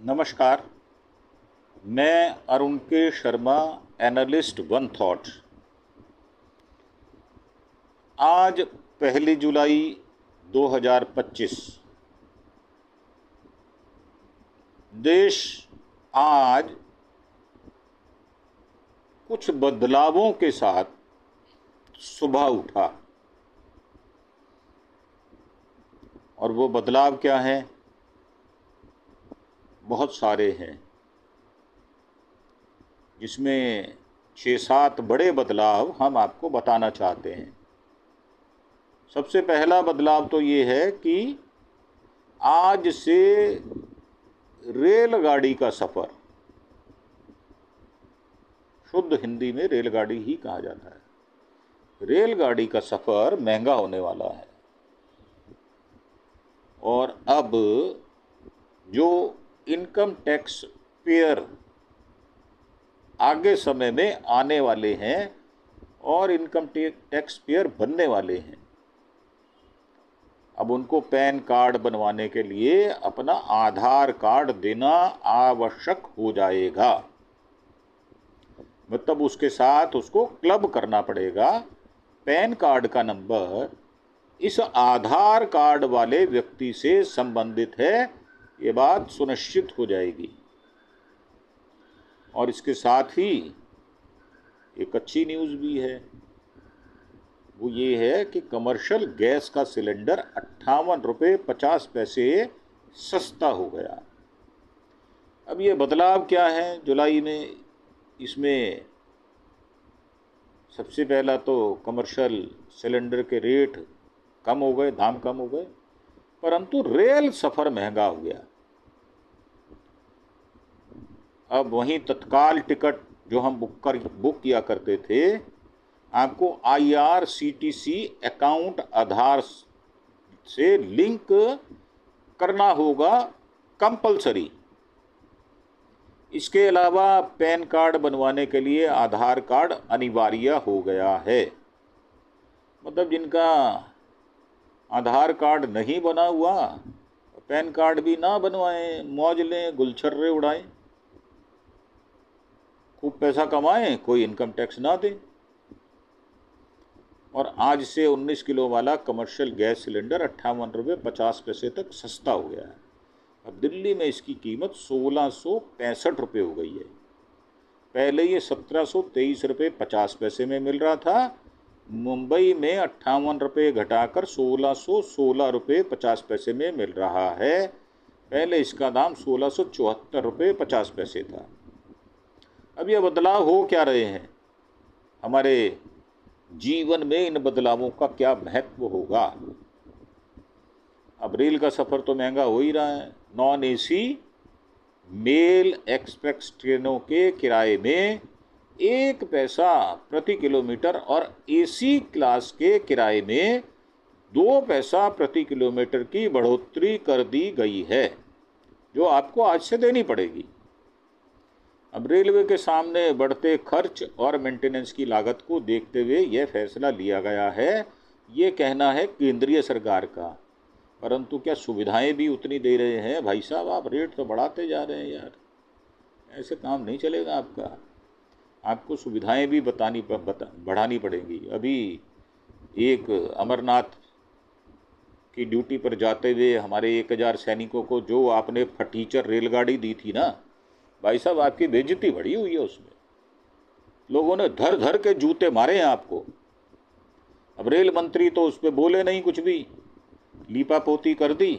नमस्कार। मैं अरुण के शर्मा, एनालिस्ट वन थॉट। आज 1 जुलाई 2025। देश आज कुछ बदलावों के साथ सुबह उठा, और वो बदलाव क्या हैं? बहुत सारे हैं, जिसमें 6-7 बड़े बदलाव हम आपको बताना चाहते हैं। सबसे पहला बदलाव तो ये है कि आज से रेलगाड़ी का सफ़र, शुद्ध हिंदी में रेलगाड़ी ही कहा जाता है, रेलगाड़ी का सफ़र महंगा होने वाला है। और अब जो इनकम टैक्स पेयर आगे समय में आने वाले हैं और इनकम टैक्स पेयर बनने वाले हैं, अब उनको पैन कार्ड बनवाने के लिए अपना आधार कार्ड देना आवश्यक हो जाएगा। मतलब उसके साथ उसको क्लब करना पड़ेगा। पैन कार्ड का नंबर इस आधार कार्ड वाले व्यक्ति से संबंधित है, ये बात सुनिश्चित हो जाएगी। और इसके साथ ही एक अच्छी न्यूज़ भी है, वो ये है कि कमर्शियल गैस का सिलेंडर 58 रुपये 50 पैसे सस्ता हो गया। अब ये बदलाव क्या है जुलाई में? इसमें सबसे पहला तो कमर्शियल सिलेंडर के रेट कम हो गए, दाम कम हो गए, परंतु रेल सफ़र महंगा हो गया। अब वहीं तत्काल टिकट जो हम बुक किया करते थे, आपको IRCTC अकाउंट आधार से लिंक करना होगा कंपलसरी। इसके अलावा पैन कार्ड बनवाने के लिए आधार कार्ड अनिवार्य हो गया है। मतलब जिनका आधार कार्ड नहीं बना हुआ, पैन कार्ड भी ना बनवाएं, मौज लें, गुलछर्रे उड़ाएं, खूब पैसा कमाएं, कोई इनकम टैक्स ना दें। और आज से 19 किलो वाला कमर्शियल गैस सिलेंडर 58 रुपये 50 पैसे तक सस्ता हो गया है। अब दिल्ली में इसकी कीमत 1665 रुपये हो गई है। पहले ये 1723 रुपये 50 पैसे में मिल रहा था। मुंबई में 58 रुपये घटाकर 1616 रुपये 50 पैसे में मिल रहा है। पहले इसका दाम 1674 रुपये 50 पैसे था। अब यह बदलाव हो क्या रहे हैं? हमारे जीवन में इन बदलावों का क्या महत्व होगा? अब रेल का सफ़र तो महंगा हो ही रहा है। नॉन AC मेल एक्सप्रेस ट्रेनों के किराए में 1 पैसा प्रति किलोमीटर और AC क्लास के किराए में 2 पैसा प्रति किलोमीटर की बढ़ोतरी कर दी गई है, जो आपको आज से देनी पड़ेगी। अब रेलवे के सामने बढ़ते खर्च और मेंटेनेंस की लागत को देखते हुए यह फैसला लिया गया है। ये कहना है केंद्रीय सरकार का, परंतु क्या सुविधाएं भी उतनी दे रहे हैं? भाई साहब, आप रेट तो बढ़ाते जा रहे हैं यार, ऐसे काम नहीं चलेगा आपका। आपको सुविधाएं भी बढ़ानी पड़ेंगी। अभी एक अमरनाथ की ड्यूटी पर जाते हुए हमारे 1000 सैनिकों को जो आपने फटीचर रेलगाड़ी दी थी ना, भाई साहब, आपकी बेइज्जती बढ़ी हुई है उसमें। लोगों ने धर धर के जूते मारे हैं आपको। अब रेल मंत्री तो उस पर बोले नहीं, कुछ भी लीपापोती कर दी,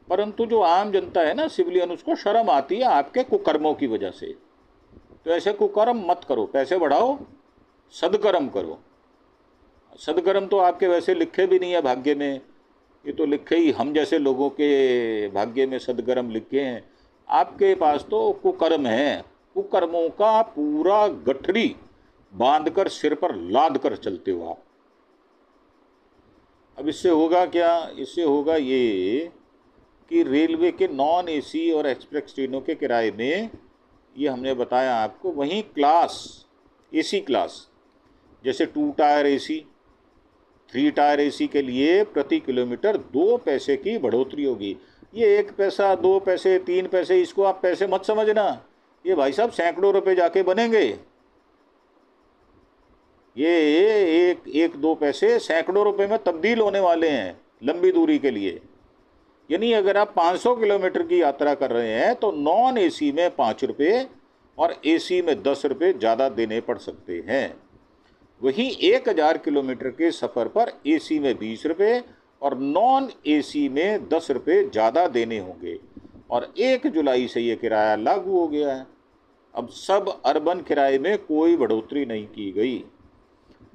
परंतु जो आम जनता है ना, सिविलियन, उसको शर्म आती है आपके कुकर्मों की वजह से। तो ऐसे कुकर्म मत करो, पैसे बढ़ाओ, सदकर्म करो। सदकर्म तो आपके वैसे लिखे भी नहीं है भाग्य में, ये तो लिखे ही हम जैसे लोगों के भाग्य में सदकर्म लिखे हैं। आपके पास तो कुकर्म है। कुकर्मों का पूरा गठरी बांधकर सिर पर लाद कर चलते हो आप। अब इससे होगा क्या? इससे होगा ये कि रेलवे के नॉन AC और एक्सप्रेस ट्रेनों के किराए में, ये हमने बताया आपको, वहीं AC क्लास जैसे 2 टायर AC, 3 टायर AC के लिए प्रति किलोमीटर 2 पैसे की बढ़ोतरी होगी। ये 1 पैसा 2 पैसे 3 पैसे इसको आप पैसे मत समझना, ये भाई साहब सैकड़ों रुपए जाके बनेंगे। ये एक 2 पैसे सैकड़ों रुपए में तब्दील होने वाले हैं लंबी दूरी के लिए। यानी अगर आप 500 किलोमीटर की यात्रा कर रहे हैं तो नॉन एसी में 5 रुपये और एसी में 10 रुपये ज़्यादा देने पड़ सकते हैं। वहीं 1000 किलोमीटर के सफ़र पर एसी में 20 रुपये और नॉन एसी में 10 रुपये ज़्यादा देने होंगे। और 1 जुलाई से ये किराया लागू हो गया है। अब सब अर्बन किराए में कोई बढ़ोतरी नहीं की गई।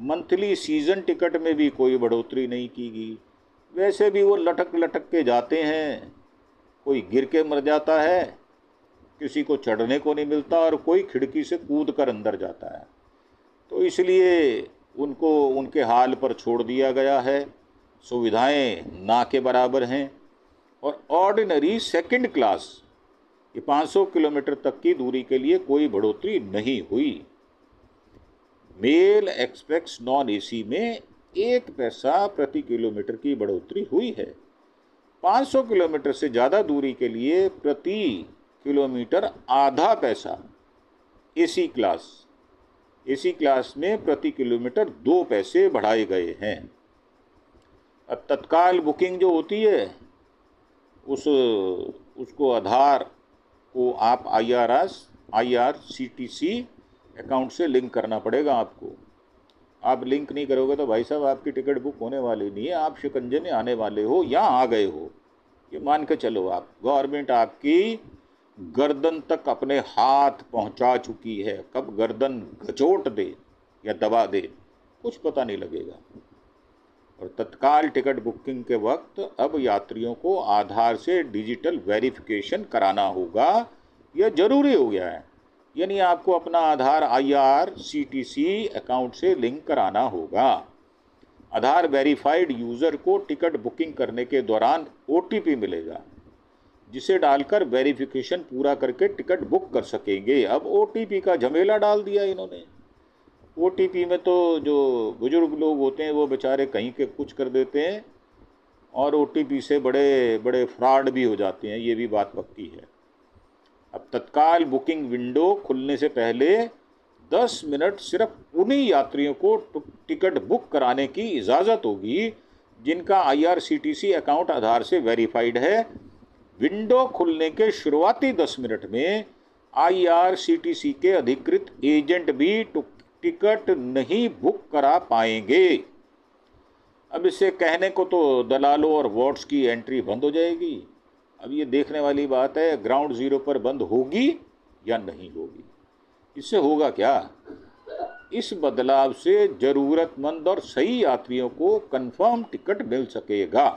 मंथली सीज़न टिकट में भी कोई बढ़ोतरी नहीं की गई। वैसे भी वो लटक लटक के जाते हैं, कोई गिर के मर जाता है, किसी को चढ़ने को नहीं मिलता और कोई खिड़की से कूद कर अंदर जाता है। तो इसलिए उनको उनके हाल पर छोड़ दिया गया है। सुविधाएं ना के बराबर हैं। और ऑर्डिनरी सेकंड क्लास ये 500 किलोमीटर तक की दूरी के लिए कोई बढ़ोतरी नहीं हुई। मेल एक्सप्रेस नॉन एसी में 1 पैसा प्रति किलोमीटर की बढ़ोतरी हुई है। 500 किलोमीटर से ज़्यादा दूरी के लिए प्रति किलोमीटर आधा पैसा एसी क्लास में प्रति किलोमीटर 2 पैसे बढ़ाए गए हैं। अब तत्काल बुकिंग जो होती है उसको आधार को आप IRCTC अकाउंट से लिंक करना पड़ेगा आपको। आप लिंक नहीं करोगे तो भाई साहब आपकी टिकट बुक होने वाली नहीं है। आप शिकंजे में आने वाले हो या आ गए हो, ये मान के चलो। आप गवर्नमेंट आपकी गर्दन तक अपने हाथ पहुंचा चुकी है। कब गर्दन घचोट दे या दबा दे कुछ पता नहीं लगेगा। और तत्काल टिकट बुकिंग के वक्त अब यात्रियों को आधार से डिजिटल वेरिफिकेशन कराना होगा। यह जरूरी हो गया है। यानी आपको अपना आधार IRCTC अकाउंट से लिंक कराना होगा। आधार वेरीफाइड यूज़र को टिकट बुकिंग करने के दौरान OTP मिलेगा, जिसे डालकर वेरिफिकेशन पूरा करके टिकट बुक कर सकेंगे। अब OTP का झमेला डाल दिया इन्होंने। OTP में तो जो बुजुर्ग लोग होते हैं वो बेचारे कहीं के कुछ कर देते हैं और OTP से बड़े बड़े फ्रॉड भी हो जाते हैं, ये भी बात पक्की है। अब तत्काल बुकिंग विंडो खुलने से पहले 10 मिनट सिर्फ उन्हीं यात्रियों को टिकट बुक कराने की इजाज़त होगी जिनका IRCTC अकाउंट आधार से वेरीफाइड है। विंडो खुलने के शुरुआती 10 मिनट में IRCTC के अधिकृत एजेंट भी टिकट नहीं बुक करा पाएंगे। अब इसे कहने को तो दलालों और वॉट्स की एंट्री बंद हो जाएगी। अब ये देखने वाली बात है ग्राउंड ज़ीरो पर बंद होगी या नहीं होगी। इससे होगा क्या? इस बदलाव से ज़रूरतमंद और सही यात्रियों को कंफर्म टिकट मिल सकेगा।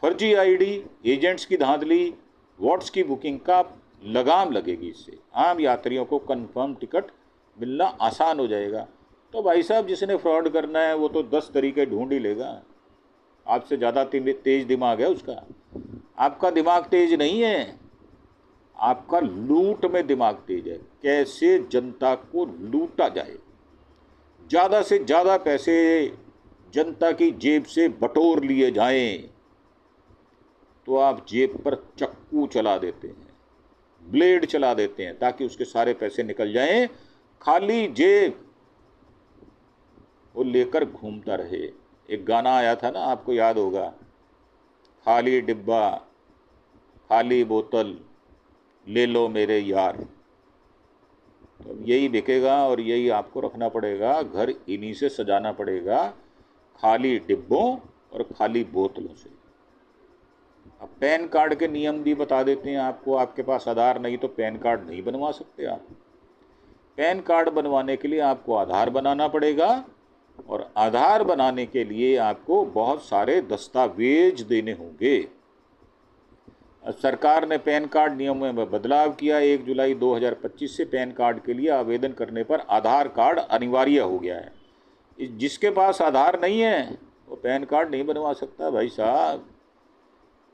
फर्जी ID, एजेंट्स की धांधली, वॉट्स की बुकिंग का लगाम लगेगी। इससे आम यात्रियों को कंफर्म टिकट मिलना आसान हो जाएगा। तो भाई साहब जिसने फ्रॉड करना है वो तो 10 तरीके ढूंढ ही लेगा। आपसे ज़्यादा तेज दिमाग है उसका। आपका दिमाग तेज नहीं है, आपका लूट में दिमाग तेज है। कैसे जनता को लूटा जाए, ज़्यादा से ज़्यादा पैसे जनता की जेब से बटोर लिए जाएं, तो आप जेब पर चक्कू चला देते हैं, ब्लेड चला देते हैं ताकि उसके सारे पैसे निकल जाएं। खाली जेब वो लेकर घूमता रहे। एक गाना आया था ना, आपको याद होगा, खाली डिब्बा खाली बोतल ले लो मेरे यार। तो यही बिकेगा और यही आपको रखना पड़ेगा। घर इन्हीं से सजाना पड़ेगा, खाली डिब्बों और खाली बोतलों से। अब पैन कार्ड के नियम भी बता देते हैं आपको। आपके पास आधार नहीं तो पैन कार्ड नहीं बनवा सकते आप। पैन कार्ड बनवाने के लिए आपको आधार बनाना पड़ेगा और आधार बनाने के लिए आपको बहुत सारे दस्तावेज देने होंगे। सरकार ने पैन कार्ड नियमों में बदलाव किया। 1 जुलाई 2025 से पैन कार्ड के लिए आवेदन करने पर आधार कार्ड अनिवार्य हो गया है। जिसके पास आधार नहीं है वो पैन कार्ड नहीं बनवा सकता। भाई साहब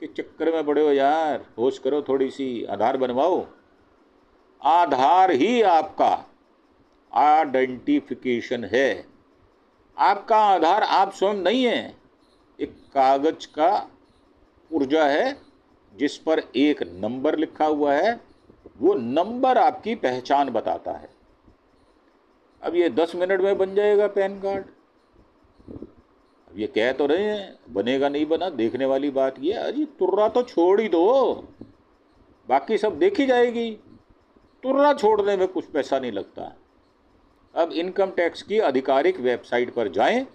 के चक्कर में पड़े हो यार, होश करो थोड़ी सी, आधार बनवाओ। आधार ही आपका आइडेंटिफिकेशन है। आपका आधार आप स्वयं नहीं है, एक कागज का पुर्जा है जिस पर एक नंबर लिखा हुआ है, वो नंबर आपकी पहचान बताता है। अब ये 10 मिनट में बन जाएगा पैन कार्ड। अब ये कह तो रहे हैं, बनेगा नहीं बना, देखने वाली बात ये है। अजी तुर्रा तो छोड़ ही दो, बाकी सब देखी जाएगी। तुर्रा छोड़ने में कुछ पैसा नहीं लगता। अब इनकम टैक्स की आधिकारिक वेबसाइट पर जाएं।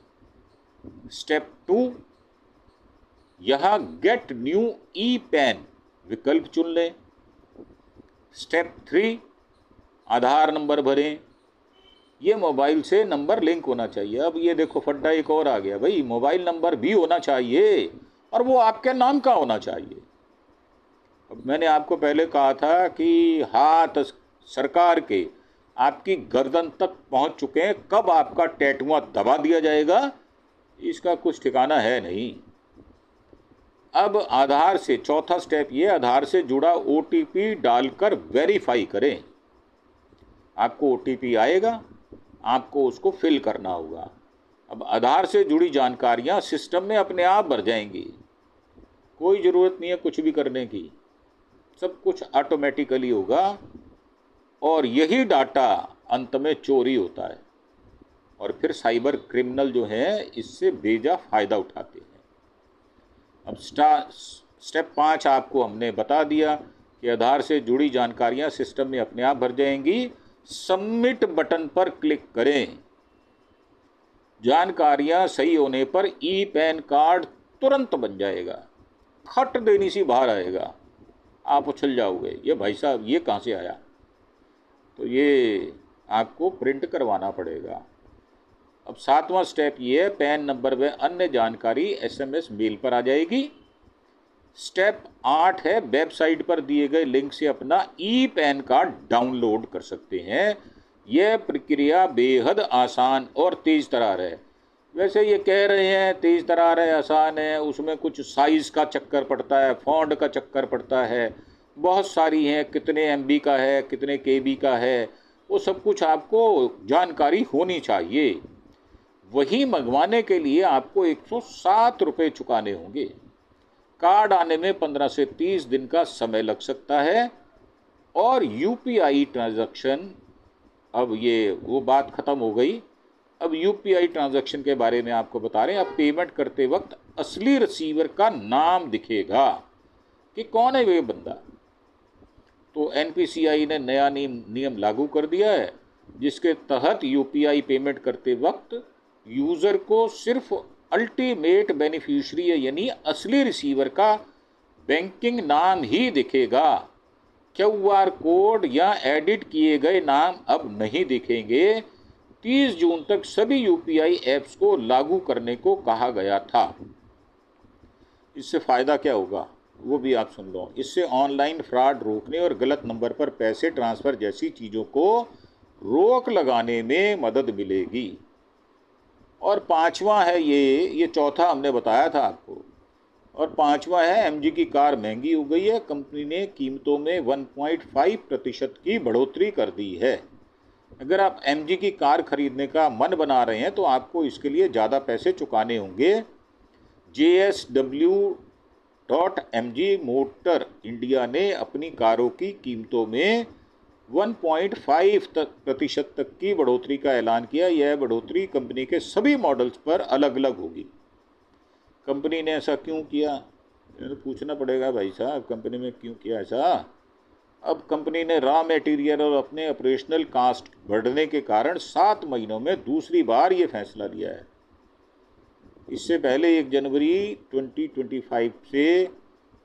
स्टेप 2, यहाँ गेट न्यू ई पैन विकल्प चुन लें। स्टेप 3, आधार नंबर भरें। ये मोबाइल से नंबर लिंक होना चाहिए। अब ये देखो फड्डा एक और आ गया भाई, मोबाइल नंबर भी होना चाहिए और वो आपके नाम का होना चाहिए। अब मैंने आपको पहले कहा था कि हाथ सरकार के आपकी गर्दन तक पहुंच चुके हैं, कब आपका टैटुआ दबा दिया जाएगा इसका कुछ ठिकाना है नहीं। अब आधार से चौथा स्टेप ये, आधार से जुड़ा OTP डालकर वेरीफाई करें। आपको OTP आएगा, आपको उसको फिल करना होगा। अब आधार से जुड़ी जानकारियां सिस्टम में अपने आप भर जाएंगी, कोई ज़रूरत नहीं है कुछ भी करने की, सब कुछ ऑटोमेटिकली होगा। और यही डाटा अंत में चोरी होता है और फिर साइबर क्रिमिनल जो हैं इससे बेजा फ़ायदा उठाते हैं। अब स्टेप 5 आपको हमने बता दिया कि आधार से जुड़ी जानकारियां सिस्टम में अपने आप भर जाएंगी। सबमिट बटन पर क्लिक करें। जानकारियां सही होने पर ई पैन कार्ड तुरंत बन जाएगा, खट देनी सी बाहर आएगा। आप उछल जाओगे, ये भाई साहब ये कहाँ से आया? तो ये आपको प्रिंट करवाना पड़ेगा। अब 7वां स्टेप ये है, पैन नंबर व अन्य जानकारी SMS मेल पर आ जाएगी। स्टेप 8 है, वेबसाइट पर दिए गए लिंक से अपना ई पैन कार्ड डाउनलोड कर सकते हैं। यह प्रक्रिया बेहद आसान और तेज़ तरार है। वैसे ये कह रहे हैं तेज़ तरार है, आसान है, उसमें कुछ साइज़ का चक्कर पड़ता है, फॉन्ट का चक्कर पड़ता है, बहुत सारी हैं, कितने MB का है, कितने KB का है, वो सब कुछ आपको जानकारी होनी चाहिए। वही मंगवाने के लिए आपको 107 रुपये चुकाने होंगे। कार्ड आने में 15 से 30 दिन का समय लग सकता है। और UPI ट्रांजैक्शन, अब ये वो बात ख़त्म हो गई। अब UPI ट्रांजैक्शन के बारे में आपको बता रहे हैं। अब पेमेंट करते वक्त असली रिसीवर का नाम दिखेगा कि कौन है वे बंदा। तो NPCI ने नया नियम लागू कर दिया है, जिसके तहत UPI पेमेंट करते वक्त यूज़र को सिर्फ अल्टीमेट बेनिफिशियरी यानी असली रिसीवर का बैंकिंग नाम ही दिखेगा। QR कोड या एडिट किए गए नाम अब नहीं दिखेंगे। 30 जून तक सभी UPI ऐप्स को लागू करने को कहा गया था। इससे फ़ायदा क्या होगा वो भी आप सुन लो। इससे ऑनलाइन फ्रॉड रोकने और गलत नंबर पर पैसे ट्रांसफ़र जैसी चीज़ों को रोक लगाने में मदद मिलेगी। और 5वां है ये चौथा हमने बताया था आपको। और 5वां है, MG की कार महंगी हो गई है। कंपनी ने कीमतों में 1.5% की बढ़ोतरी कर दी है। अगर आप MG की कार खरीदने का मन बना रहे हैं तो आपको इसके लिए ज़्यादा पैसे चुकाने होंगे। JSW.MG मोटर इंडिया ने अपनी कारों की कीमतों में 1.5% तक की बढ़ोतरी का ऐलान किया। यह बढ़ोतरी कंपनी के सभी मॉडल्स पर अलग अलग होगी। कंपनी ने ऐसा क्यों किया, तो पूछना पड़ेगा भाई साहब, कंपनी में क्यों किया ऐसा। अब कंपनी ने रॉ मटेरियल और अपने ऑपरेशनल कास्ट बढ़ने के कारण 7 महीनों में दूसरी बार ये फैसला लिया है। इससे पहले 1 जनवरी 2025 से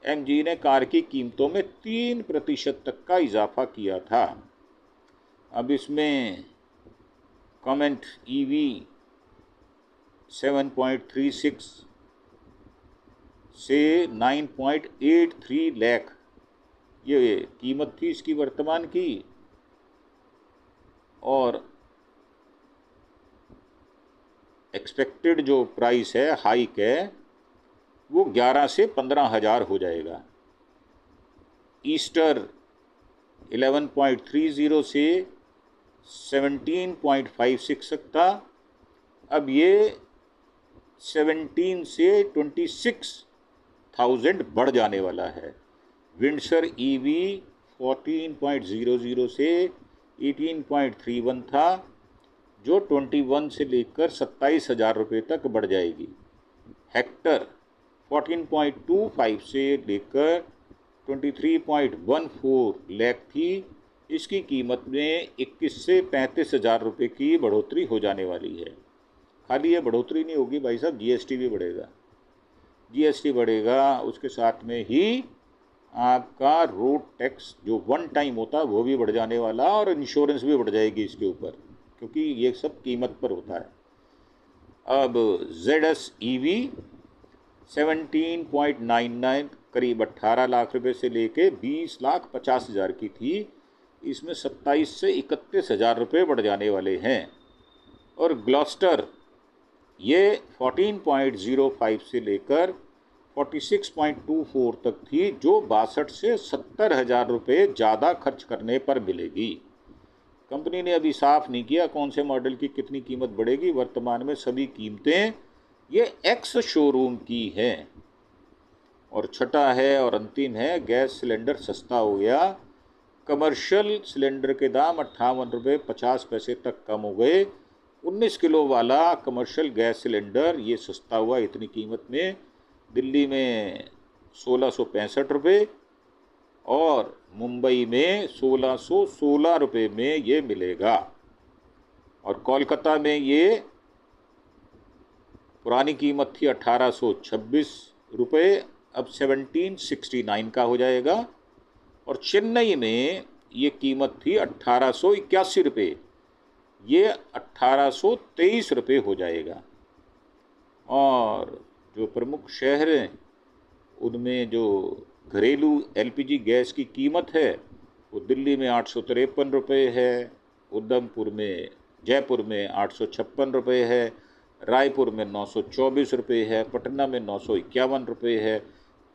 MG ने कार की कीमतों में 3% तक का इजाफा किया था। अब इसमें कमेंट EV 7.36 से 9.83 लाख ये कीमत थी इसकी वर्तमान की, और एक्सपेक्टेड जो प्राइस है हाइक है वो 11 से 15 हज़ार हो जाएगा। ईस्टर 11.30 से 17.56 तक था, अब ये 17 से 26,000 बढ़ जाने वाला है। विंडसर ईवी 14.00 से 18.31 था, जो 21 से लेकर 27,000 रुपये तक बढ़ जाएगी। हेक्टर 14.25 से लेकर 23.14 लाख थी, इसकी कीमत में 21 से 35,000 रुपये की बढ़ोतरी हो जाने वाली है। खाली ये बढ़ोतरी नहीं होगी भाई साहब, जीएसटी भी बढ़ेगा। जीएसटी बढ़ेगा, उसके साथ में ही आपका रोड टैक्स जो वन टाइम होता है वो भी बढ़ जाने वाला, और इंश्योरेंस भी बढ़ जाएगी इसके ऊपर, क्योंकि ये सब कीमत पर होता है। अब ZS EV 17.99 करीब 18 लाख रुपए से लेके 20,50,000 की थी, इसमें 27 से 31,000 रुपये बढ़ जाने वाले हैं। और ग्लॉस्टर ये 14.05 से लेकर 46.24 तक थी, जो 62 से 70,000 रुपये ज़्यादा खर्च करने पर मिलेगी। कंपनी ने अभी साफ नहीं किया कौन से मॉडल की कितनी कीमत बढ़ेगी। वर्तमान में सभी कीमतें ये एक्स शोरूम की हैं। और छठा है और अंतिम है, गैस सिलेंडर सस्ता हो गया। कमर्शियल सिलेंडर के दाम 58 रुपये 50 पैसे तक कम हो गए। 19 किलो वाला कमर्शियल गैस सिलेंडर ये सस्ता हुआ इतनी कीमत में। दिल्ली में 1665 रुपये और मुंबई में 1616 रुपये में ये मिलेगा। और कोलकाता में ये पुरानी कीमत थी 1826 रुपये, अब 1769 का हो जाएगा। और चेन्नई में ये कीमत थी 1881 रुपये, ये 1823 रुपये हो जाएगा। और जो प्रमुख शहर हैं उनमें जो घरेलू LPG गैस की कीमत है वो दिल्ली में 853 रुपये है, उधमपुर में जयपुर में 856 रुपये है, रायपुर में 924 रुपये है, पटना में 951 रुपये है,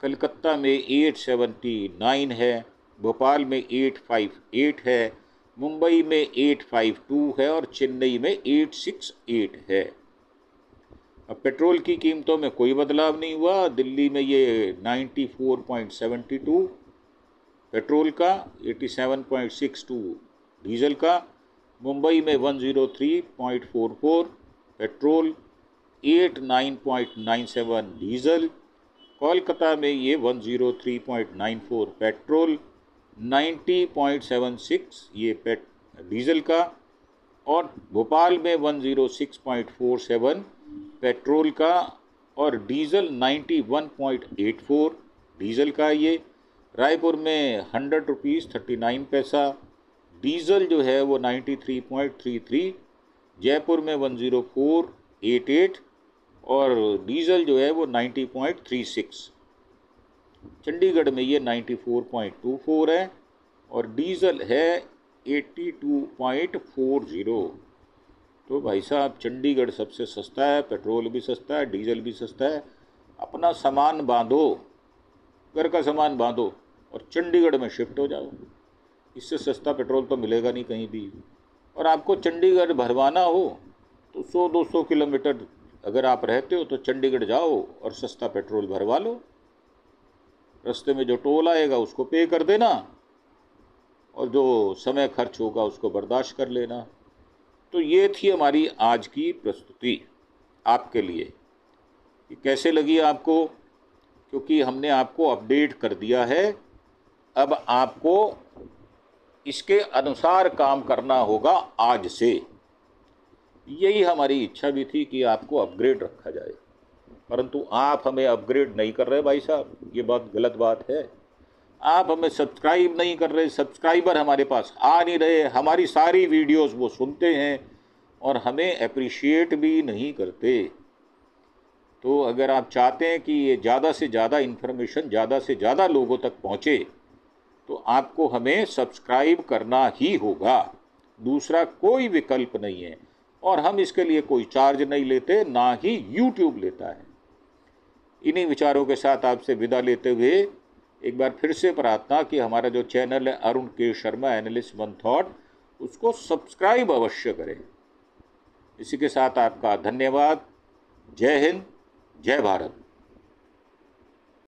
कलकत्ता में 879 है, भोपाल में 858 है, मुंबई में 852 है और चेन्नई में 868 है। अब पेट्रोल की कीमतों में कोई बदलाव नहीं हुआ। दिल्ली में ये 94.72 पेट्रोल का, 87.62 डीजल का, मुंबई में 103.44 पेट्रोल, 89.97 डीजल, कोलकाता में ये 103.94 पेट्रोल, 90.76 ये डीजल का, और भोपाल में 106.47 पेट्रोल का और डीजल 91.84 डीजल का। ये रायपुर में 100 रुपीज़ 39 पैसा डीजल जो है वो 93.33, जयपुर में 104.88 और डीजल जो है वो 90.36, चंडीगढ़ में ये 94.24 है और डीजल है 82.40। तो भाई साहब चंडीगढ़ सबसे सस्ता है, पेट्रोल भी सस्ता है, डीजल भी सस्ता है। अपना सामान बांधो, घर का सामान बांधो और चंडीगढ़ में शिफ्ट हो जाओ। इससे सस्ता पेट्रोल तो मिलेगा नहीं कहीं भी। और आपको चंडीगढ़ भरवाना हो तो 100-200 किलोमीटर अगर आप रहते हो तो चंडीगढ़ जाओ और सस्ता पेट्रोल भरवा लो। रास्ते में जो टोल आएगा उसको पे कर देना और जो समय खर्च होगा उसको बर्दाश्त कर लेना। तो ये थी हमारी आज की प्रस्तुति आपके लिए। ये कैसे लगी आपको? क्योंकि हमने आपको अपडेट कर दिया है, अब आपको इसके अनुसार काम करना होगा आज से। यही हमारी इच्छा भी थी कि आपको अपग्रेड रखा जाए, परंतु आप हमें अपग्रेड नहीं कर रहे भाई साहब, ये बहुत गलत बात है। आप हमें सब्सक्राइब नहीं कर रहे, सब्सक्राइबर हमारे पास आ नहीं रहे, हमारी सारी वीडियोस वो सुनते हैं और हमें अप्रिशिएट भी नहीं करते। तो अगर आप चाहते हैं कि ये ज़्यादा से ज़्यादा इन्फॉर्मेशन ज़्यादा से ज़्यादा लोगों तक पहुँचे तो आपको हमें सब्सक्राइब करना ही होगा, दूसरा कोई विकल्प नहीं है। और हम इसके लिए कोई चार्ज नहीं लेते, ना ही यूट्यूब लेता है। इन्हीं विचारों के साथ आपसे विदा लेते हुए एक बार फिर से प्रार्थना कि हमारा जो चैनल है अरुण के शर्मा एनालिस्ट वन थॉट, उसको सब्सक्राइब अवश्य करें। इसी के साथ आपका धन्यवाद। जय हिंद, जय भारत।